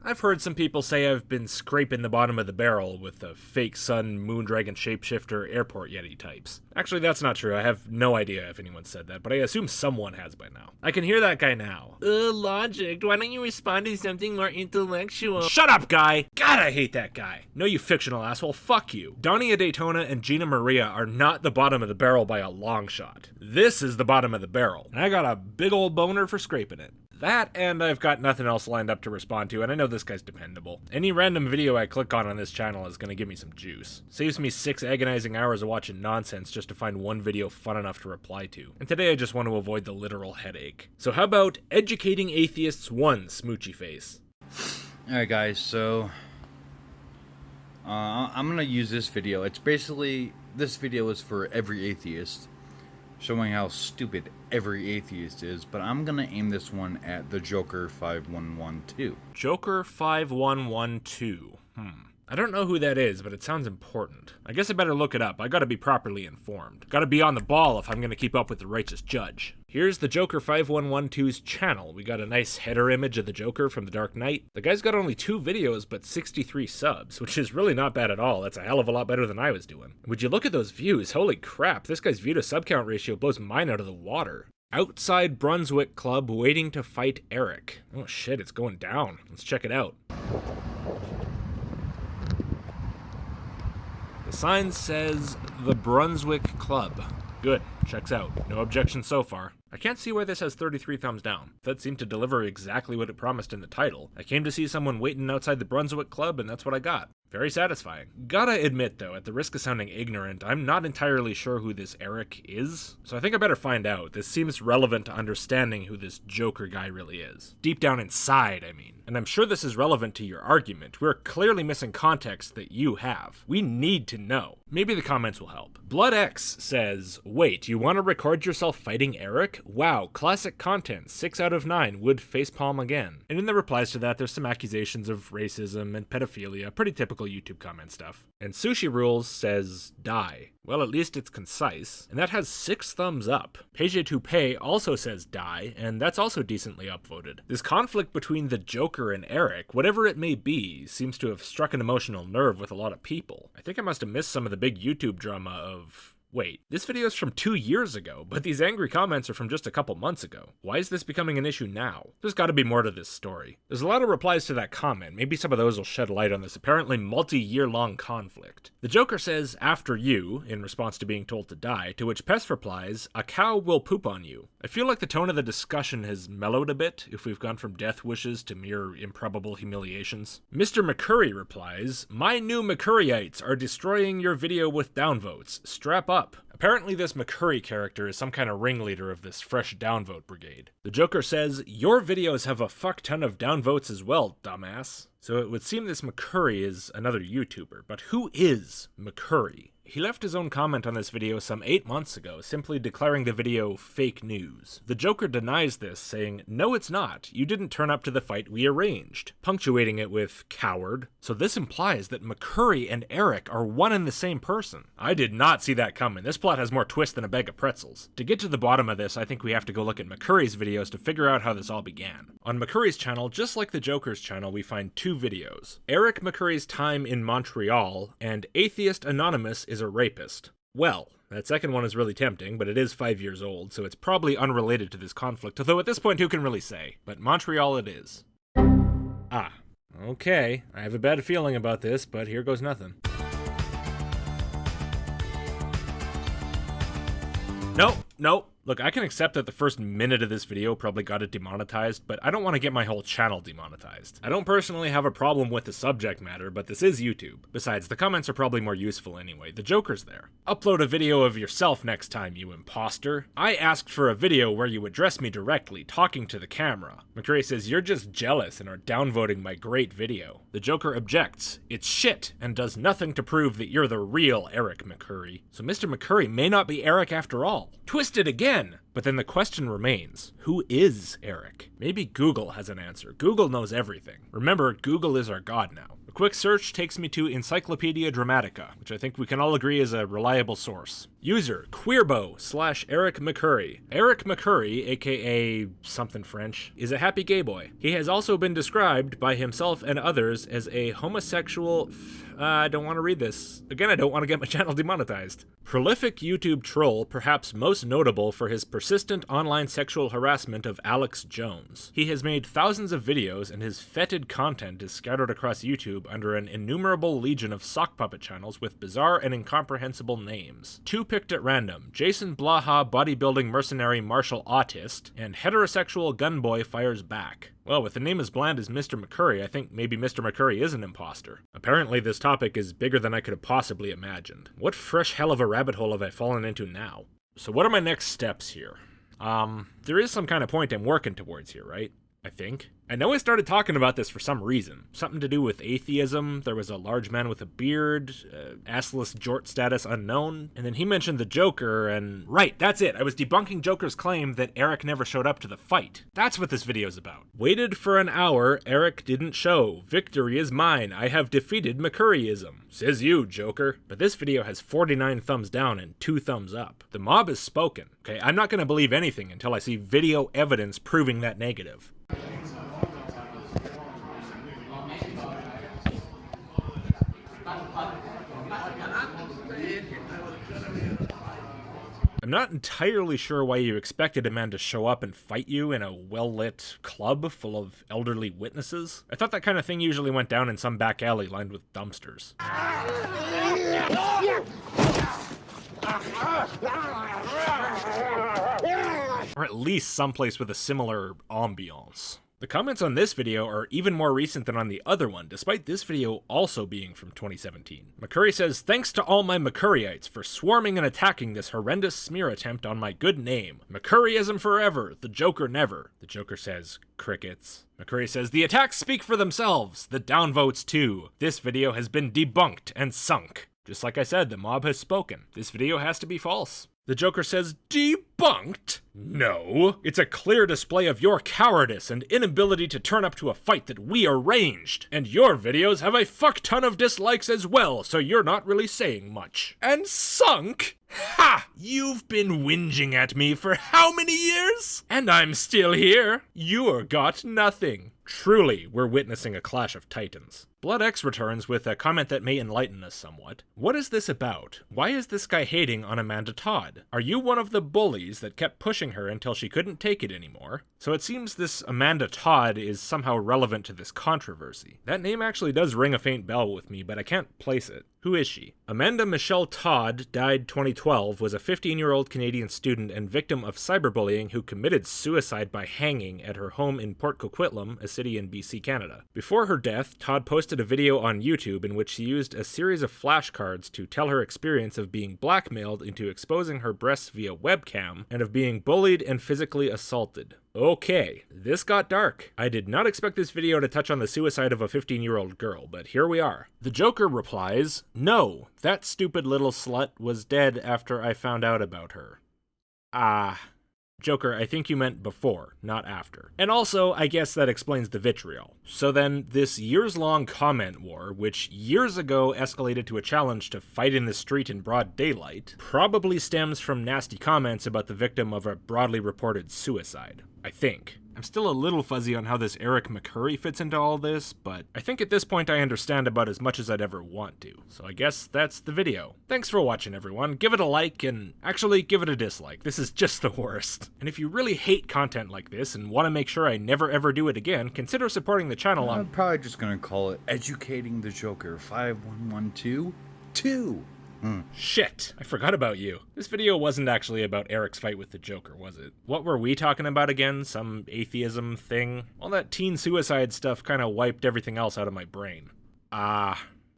I've heard some people say I've been scraping the bottom of the barrel with the fake sun, moondragon shapeshifter, airport yeti types. Actually, that's not true. I have no idea if anyone said that, but I assume someone has by now. I can hear that guy now. Logicked, why don't you respond to something more intellectual? Shut up, guy! God, I hate that guy. No, you fictional asshole, fuck you. Donnie Daytona and Gina Maria are not the bottom of the barrel by a long shot. This is the bottom of the barrel, and I got a big old boner for scraping it. That, and I've got nothing else lined up to respond to, and I know this guy's dependable. Any random video I click on this channel is gonna give me some juice. Saves me 6 agonizing hours of watching nonsense just to find one video fun enough to reply to. And today I just want to avoid the literal headache. So how about Educating Atheists 1, Smoochy Face? Alright guys, so I'm gonna use this video. It's basically, this video is for every atheist, showing how stupid every atheist is, but I'm gonna aim this one at the Joker 5112. Joker 5112. I don't know who that is, but it sounds important. I guess I better look it up. I gotta be properly informed. Gotta be on the ball if I'm gonna keep up with the righteous judge. Here's the Joker 5112's channel. We got a nice header image of the Joker from The Dark Knight. The guy's got only 2 videos, but 63 subs, which is really not bad at all. That's a hell of a lot better than I was doing. Would you look at those views? Holy crap, this guy's view to sub count ratio blows mine out of the water. Outside Brunswick Club waiting to fight Eric. Oh shit, it's going down. Let's check it out. The sign says, The Brunswick Club. Good, checks out. No objections so far. I can't see why this has 33 thumbs down. That seemed to deliver exactly what it promised in the title. I came to see someone waiting outside the Brunswick Club, and that's what I got. Very satisfying. Gotta admit though, at the risk of sounding ignorant, I'm not entirely sure who this Eric is, so I think I better find out. This seems relevant to understanding who this Joker guy really is. Deep down inside, I mean. And I'm sure this is relevant to your argument. We're clearly missing context that you have. We need to know. Maybe the comments will help. BloodX says, wait, you want to record yourself fighting Eric? Wow, classic content. 6 out of 9 would facepalm again. And in the replies to that, there's some accusations of racism and pedophilia, pretty typical YouTube comment stuff. And Sushi Rules says, die. Well, at least it's concise, and that has 6 thumbs up. Peje Toupe also says die, and that's also decently upvoted. This conflict between the Joker and Eric, whatever it may be, seems to have struck an emotional nerve with a lot of people. I think I must have missed some of the big YouTube drama of... Wait, this video is from 2 years ago, but these angry comments are from just a couple months ago. Why is this becoming an issue now? There's gotta be more to this story. There's a lot of replies to that comment. Maybe some of those will shed light on this apparently multi-year-long conflict. The Joker says, after you, in response to being told to die, to which Pest replies, a cow will poop on you. I feel like the tone of the discussion has mellowed a bit, if we've gone from death wishes to mere improbable humiliations. Mr. McCurry replies, my new McCurryites are destroying your video with downvotes. Strap up. Apparently this McCurry character is some kind of ringleader of this fresh downvote brigade. The Joker says, your videos have a fuck ton of downvotes as well, dumbass. So it would seem this McCurry is another YouTuber, but who is McCurry? He left his own comment on this video some 8 months ago, simply declaring the video fake news. The Joker denies this, saying, no it's not, you didn't turn up to the fight we arranged, punctuating it with coward. So this implies that McCurry and Eric are one and the same person. I did not see that coming. This plot has more twist than a bag of pretzels. To get to the bottom of this, I think we have to go look at McCurry's videos to figure out how this all began. On McCurry's channel, just like the Joker's channel, we find 2 videos. Eric McCurry's time in Montreal, and Atheist Anonymous is a rapist. Well, that second one is really tempting, but it is 5 years old, so it's probably unrelated to this conflict, although at this point who can really say? But Montreal it is. Ah, okay. I have a bad feeling about this, but here goes nothing. Nope. Look, I can accept that the first minute of this video probably got it demonetized, but I don't want to get my whole channel demonetized. I don't personally have a problem with the subject matter, but this is YouTube. Besides, the comments are probably more useful anyway. The Joker's there. Upload a video of yourself next time, you imposter. I asked for a video where you address me directly, talking to the camera. McCurry says, you're just jealous and are downvoting my great video. The Joker objects, it's shit, and does nothing to prove that you're the real Eric McCurry. So Mr. McCurry may not be Eric after all. Twisted again! But then the question remains, who is Eric? Maybe Google has an answer. Google knows everything. Remember, Google is our god now. A quick search takes me to Encyclopedia Dramatica, which I think we can all agree is a reliable source. User Queerbo/Eric McCurry. Eric McCurry, aka something French, is a happy gay boy. He has also been described by himself and others as a homosexual. I don't want to read this. Again, I don't want to get my channel demonetized. Prolific YouTube troll, perhaps most notable for his persistent online sexual harassment of Alex Jones. He has made thousands of videos, and his fetid content is scattered across YouTube under an innumerable legion of sock puppet channels with bizarre and incomprehensible names. Two picked at random: Jason Blaha, bodybuilding mercenary martial autist, and heterosexual gunboy fires back. Well, with a name as bland as Mr. McCurry, I think maybe Mr. McCurry is an imposter. Apparently this topic is bigger than I could have possibly imagined. What fresh hell of a rabbit hole have I fallen into now? So what are my next steps here? There is some kind of point I'm working towards here, right? I think. I know I started talking about this for some reason. Something to do with atheism, there was a large man with a beard, assless jort status unknown, and then he mentioned the Joker and... Right, that's it! I was debunking Joker's claim that Eric never showed up to the fight. That's what this video's about. Waited for an hour, Eric didn't show. Victory is mine, I have defeated McCurryism. Says you, Joker. But this video has 49 thumbs down and 2 thumbs up. The mob has spoken. Okay, I'm not gonna believe anything until I see video evidence proving that negative. I'm not entirely sure why you expected a man to show up and fight you in a well-lit club full of elderly witnesses. I thought that kind of thing usually went down in some back alley lined with dumpsters. Or at least someplace with a similar ambiance. The comments on this video are even more recent than on the other one, despite this video also being from 2017. McCurry says, "Thanks to all my McCurryites for swarming and attacking this horrendous smear attempt on my good name. McCurryism forever, the Joker never." The Joker says, "Crickets." McCurry says, "The attacks speak for themselves, the downvotes too. This video has been debunked and sunk." Just like I said, the mob has spoken. This video has to be false. The Joker says, "Debunked? No. It's a clear display of your cowardice and inability to turn up to a fight that we arranged. And your videos have a fuck ton of dislikes as well, so you're not really saying much. And sunk? Ha! You've been whinging at me for how many years? And I'm still here. You're got nothing." Truly, we're witnessing a clash of titans. BloodX returns with a comment that may enlighten us somewhat. What is this about? Why is this guy hating on Amanda Todd? Are you one of the bullies that kept pushing her until she couldn't take it anymore? So it seems this Amanda Todd is somehow relevant to this controversy. That name actually does ring a faint bell with me, but I can't place it. Who is she? Amanda Michelle Todd died 2012, was a 15-year-old Canadian student and victim of cyberbullying who committed suicide by hanging at her home in Port Coquitlam, a city in BC, Canada. Before her death, Todd posted a video on YouTube in which she used a series of flashcards to tell her experience of being blackmailed into exposing her breasts via webcam and of being bullied and physically assaulted. Okay, this got dark. I did not expect this video to touch on the suicide of a 15-year-old girl, but here we are. The Joker replies, "No, that stupid little slut was dead after I found out about her." Joker, I think you meant before, not after. And also, I guess that explains the vitriol. So then, this years-long comment war, which years ago escalated to a challenge to fight in the street in broad daylight, probably stems from nasty comments about the victim of a broadly reported suicide. I think. I'm still a little fuzzy on how this Eric McCurry fits into all this, but I think at this point I understand about as much as I'd ever want to. So I guess that's the video. Thanks for watching, everyone. Give it a like, and actually give it a dislike. This is just the worst. And if you really hate content like this and want to make sure I never ever do it again, consider supporting the channel on... I'm probably just gonna call it Educating the Joker 5112 2. Shit, I forgot about you. This video wasn't actually about Eric's fight with the Joker, was it? What were we talking about again? Some atheism thing? All that teen suicide stuff kind of wiped everything else out of my brain. I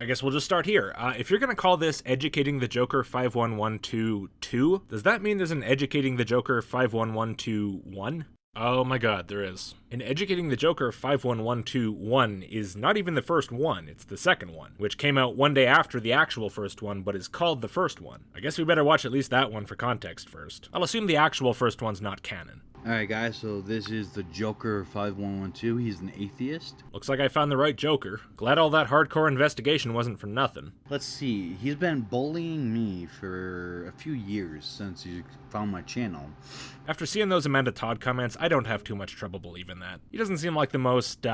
guess we'll just start here. If you're gonna call this Educating the Joker 51122, does that mean there's an Educating the Joker 51121? Oh my god, there is. And Educating the Joker 51121 is not even the first one, it's the second one, which came out one day after the actual first one, but is called the first one. I guess we better watch at least that one for context first. I'll assume the actual first one's not canon. Alright guys, so this is the Joker 5112. He's an atheist. Looks like I found the right Joker. Glad all that hardcore investigation wasn't for nothing. Let's see, he's been bullying me for a few years since he found my channel. After seeing those Amanda Todd comments, I don't have too much trouble believing that. He doesn't seem like the most,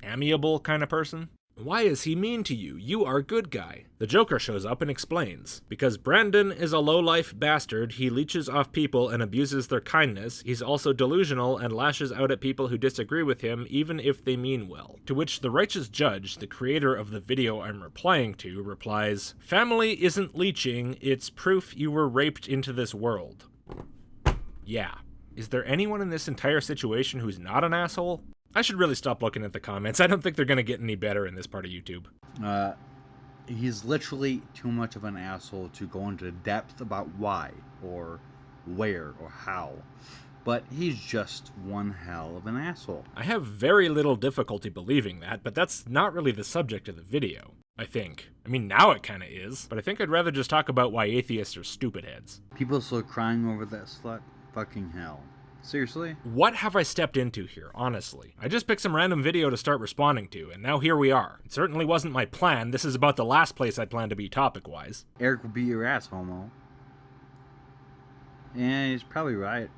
amiable kind of person. Why is he mean to you? You are a good guy. The Joker shows up and explains. Because Brandon is a low-life bastard, he leeches off people and abuses their kindness. He's also delusional and lashes out at people who disagree with him, even if they mean well. To which the righteous judge, the creator of the video I'm replying to, replies, "Family isn't leeching, it's proof you were raped into this world." Yeah. Is there anyone in this entire situation who's not an asshole? I should really stop looking at the comments. I don't think they're going to get any better in this part of YouTube. He's literally too much of an asshole to go into depth about why, or where, or how. But he's just one hell of an asshole. I have very little difficulty believing that, but that's not really the subject of the video, I think. I mean, now it kind of is, but I think I'd rather just talk about why atheists are stupid heads. People still crying over that slut? Fucking hell. Seriously? What have I stepped into here, honestly? I just picked some random video to start responding to, and now here we are. It certainly wasn't my plan. This is about the last place I planned to be topic-wise. Eric will beat your ass, homo. Yeah, he's probably right.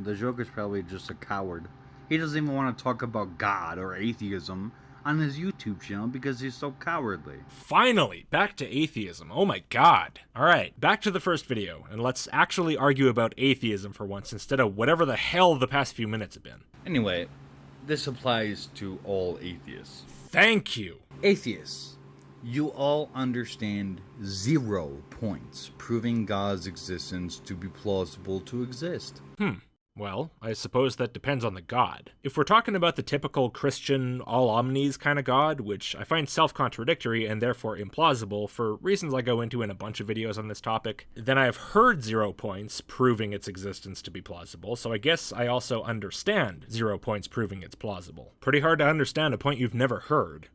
The Joker's probably just a coward. He doesn't even want to talk about God or atheism on his YouTube channel because he's so cowardly. Finally, back to atheism. Oh my god. Alright, back to the first video, and let's actually argue about atheism for once instead of whatever the hell the past few minutes have been. Anyway, this applies to all atheists. Thank you. Atheists, you all understand 0 points proving God's existence to be plausible to exist. Well, I suppose that depends on the God. If we're talking about the typical Christian all omnis kind of God, which I find self-contradictory and therefore implausible for reasons I go into in a bunch of videos on this topic, then I have heard 0 points proving its existence to be plausible, so I guess I also understand 0 points proving it's plausible. Pretty hard to understand a point you've never heard.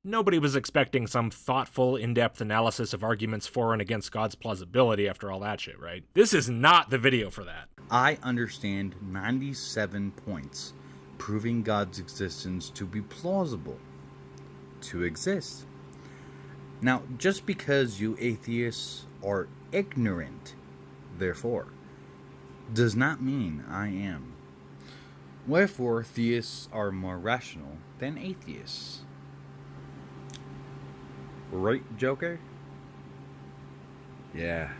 Nobody was expecting some thoughtful, in-depth analysis of arguments for and against God's plausibility after all that shit, right? This is not the video for that. I understand 97 points proving God's existence to be plausible to exist. Now, just because you atheists are ignorant, therefore, does not mean I am. Wherefore, theists are more rational than atheists. Right, Joker? Yeah.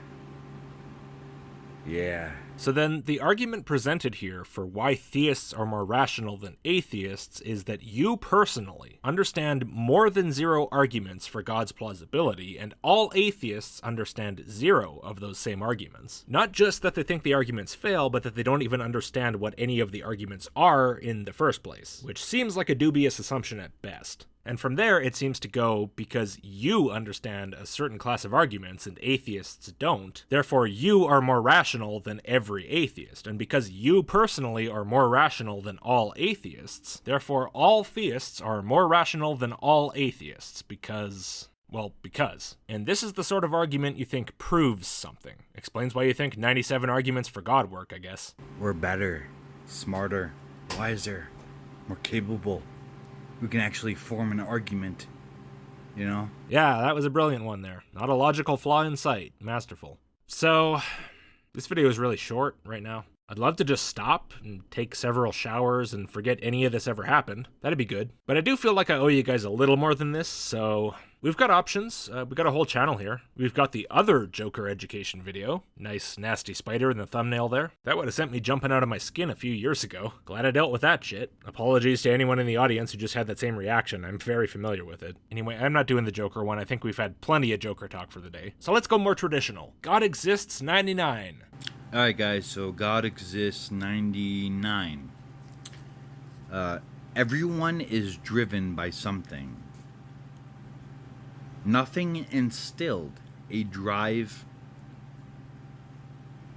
So then, the argument presented here for why theists are more rational than atheists is that you personally understand more than 0 arguments for God's plausibility, and all atheists understand 0 of those same arguments. Not just that they think the arguments fail, but that they don't even understand what any of the arguments are in the first place, which seems like a dubious assumption at best. And from there, it seems to go, because you understand a certain class of arguments and atheists don't, therefore you are more rational than every atheist. And because you personally are more rational than all atheists, therefore all theists are more rational than all atheists, because... well, because. And this is the sort of argument you think proves something. Explains why you think 97 arguments for God work, I guess. We're better, smarter, wiser, more capable. We can actually form an argument, you know? Yeah, that was a brilliant one there. Not a logical flaw in sight. Masterful. So, this video is really short right now. I'd love to just stop and take several showers and forget any of this ever happened. That'd be good. But I do feel like I owe you guys a little more than this, so we've got options. We've got a whole channel here. We've got the other Joker education video. Nice nasty spider in the thumbnail there. That would have sent me jumping out of my skin a few years ago. Glad I dealt with that shit. Apologies to anyone in the audience who just had that same reaction. I'm very familiar with it. Anyway, I'm not doing the Joker one. I think we've had plenty of Joker talk for the day. So let's go more traditional. God exists 99. Alright guys, so God exists 99. Everyone is driven by something. Nothing instilled a drive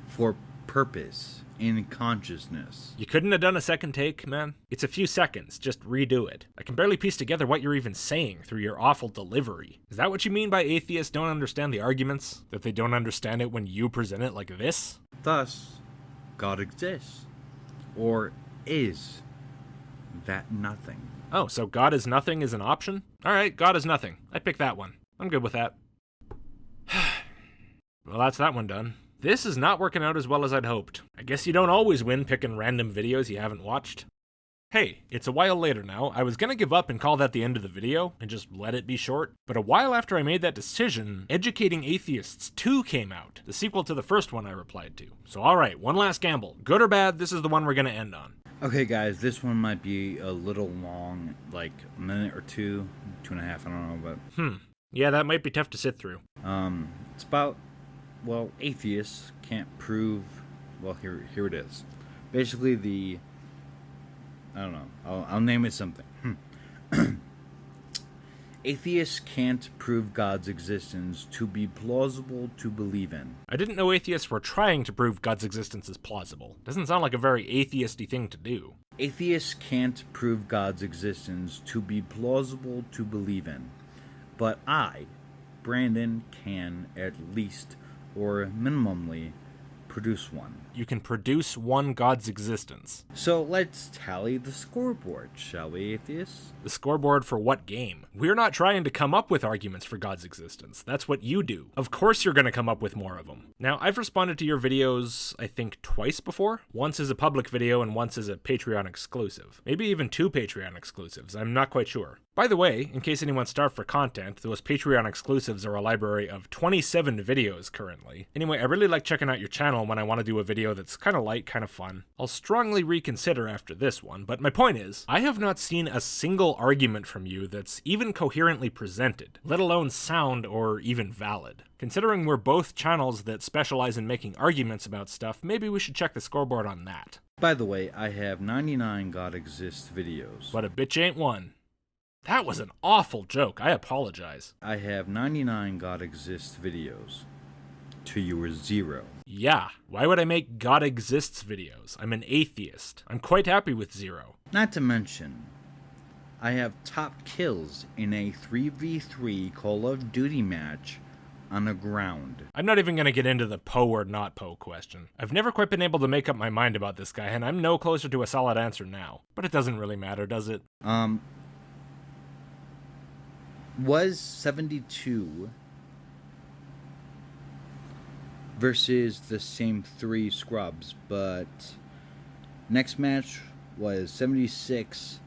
for purpose in consciousness. You couldn't have done a second take, man? It's a few seconds, just redo it. I can barely piece together what you're even saying through your awful delivery. Is that what you mean by atheists don't understand the arguments? That they don't understand it when you present it like this? Thus, God exists. Or is that nothing? Oh, so God is nothing is an option? Alright, God is nothing. I pick that one. I'm good with that. Well, that's that one done. This is not working out as well as I'd hoped. I guess you don't always win picking random videos you haven't watched. Hey, it's a while later now. I was gonna give up and call that the end of the video and just let it be short, but a while after I made that decision, Educating Atheists 2 came out, the sequel to the first one I replied to. So alright, one last gamble. Good or bad, this is the one we're gonna end on. Okay, guys, this one might be a little long, like a minute or two, 2.5, I don't know, but... Yeah, that might be tough to sit through. It's about, well, atheists can't prove... Well, here it is. Basically, I don't know. I'll name it something. Atheists can't prove God's existence to be plausible to believe in. I didn't know atheists were trying to prove God's existence is plausible. Doesn't sound like a very atheisty thing to do. Atheists can't prove God's existence to be plausible to believe in. But I, Brandon, can at least, or minimally, produce one. You can produce one God's existence. So let's tally the scoreboard, shall we, atheists? The scoreboard for what game? We're not trying to come up with arguments for God's existence. That's what you do. Of course you're going to come up with more of them. Now, I've responded to your videos, I think, twice before. Once as a public video and once as a Patreon exclusive. Maybe even 2 Patreon exclusives. I'm not quite sure. By the way, in case anyone's starved for content, those Patreon exclusives are a library of 27 videos currently. Anyway, I really like checking out your channel when I want to do a video that's kind of light, kind of fun. I'll strongly reconsider after this one, but my point is, I have not seen a single argument from you that's even coherently presented, let alone sound or even valid. Considering we're both channels that specialize in making arguments about stuff, maybe we should check the scoreboard on that. By the way, I have 99 God Exists videos. But a bitch ain't one. That was an awful joke. I apologize. I have 99 God Exists videos. To your 0. Yeah, why would I make God Exists videos? I'm an atheist. I'm quite happy with 0. Not to mention, I have top kills in a 3v3 Call of Duty match on the ground. I'm not even going to get into the Poe or not Poe question. I've never quite been able to make up my mind about this guy, and I'm no closer to a solid answer now. But it doesn't really matter, does it? Was 72 versus the same 3 scrubs, but next match was 76,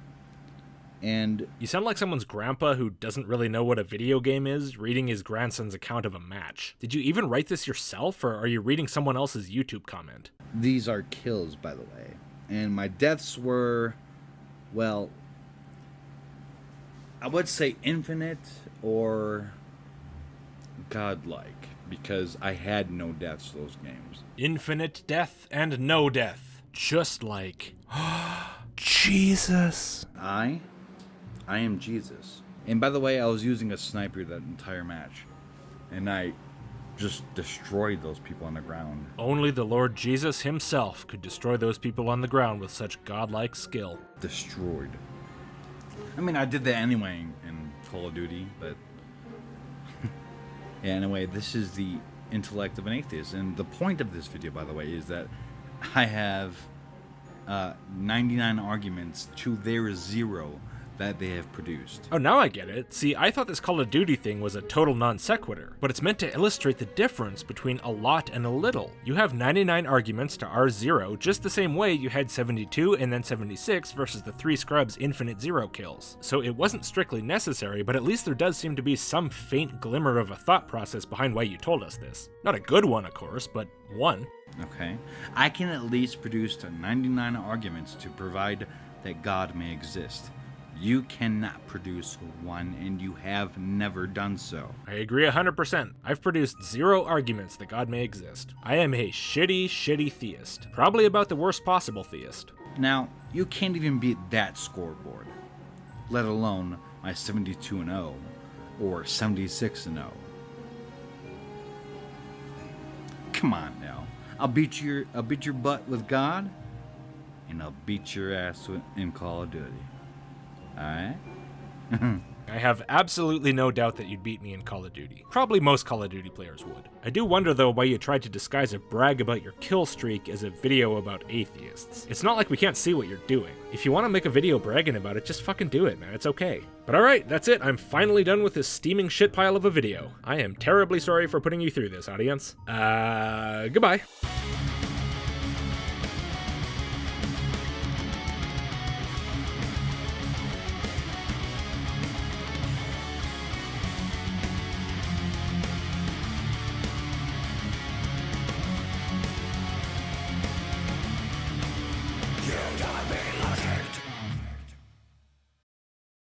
and... You sound like someone's grandpa who doesn't really know what a video game is, reading his grandson's account of a match. Did you even write this yourself, or are you reading someone else's YouTube comment? These are kills, by the way. And my deaths were, well, I would say infinite or godlike, because I had no deaths those games. Infinite death and no death. Just like... Jesus. I am Jesus. And by the way, I was using a sniper that entire match. And I just destroyed those people on the ground. Only the Lord Jesus himself could destroy those people on the ground with such godlike skill. Destroyed. I mean, I did that anyway in Call of Duty, but... Yeah, anyway, this is the intellect of an atheist. And the point of this video, by the way, is that I have 99 arguments to their 0 that they have produced. Oh, now I get it. See, I thought this Call of Duty thing was a total non sequitur, but it's meant to illustrate the difference between a lot and a little. You have 99 arguments to R0 just the same way you had 72 and then 76 versus the 3 scrubs infinite 0 kills. So it wasn't strictly necessary, but at least there does seem to be some faint glimmer of a thought process behind why you told us this. Not a good one, of course, but one. Okay. I can at least produce 99 arguments to provide that God may exist. You cannot produce one, and you have never done so. I agree 100%. I've produced 0 arguments that God may exist. I am a shitty theist. Probably about the worst possible theist. Now, you can't even beat that scoreboard, let alone my 72-0 or 76-0. Come on now. I'll beat your butt with God, and I'll beat your ass in Call of Duty. Alright? I have absolutely no doubt that you'd beat me in Call of Duty. Probably most Call of Duty players would. I do wonder though why you tried to disguise a brag about your kill streak as a video about atheists. It's not like we can't see what you're doing. If you want to make a video bragging about it, just fucking do it, man. It's okay. But alright, that's it. I'm finally done with this steaming shit pile of a video. I am terribly sorry for putting you through this, audience. Goodbye.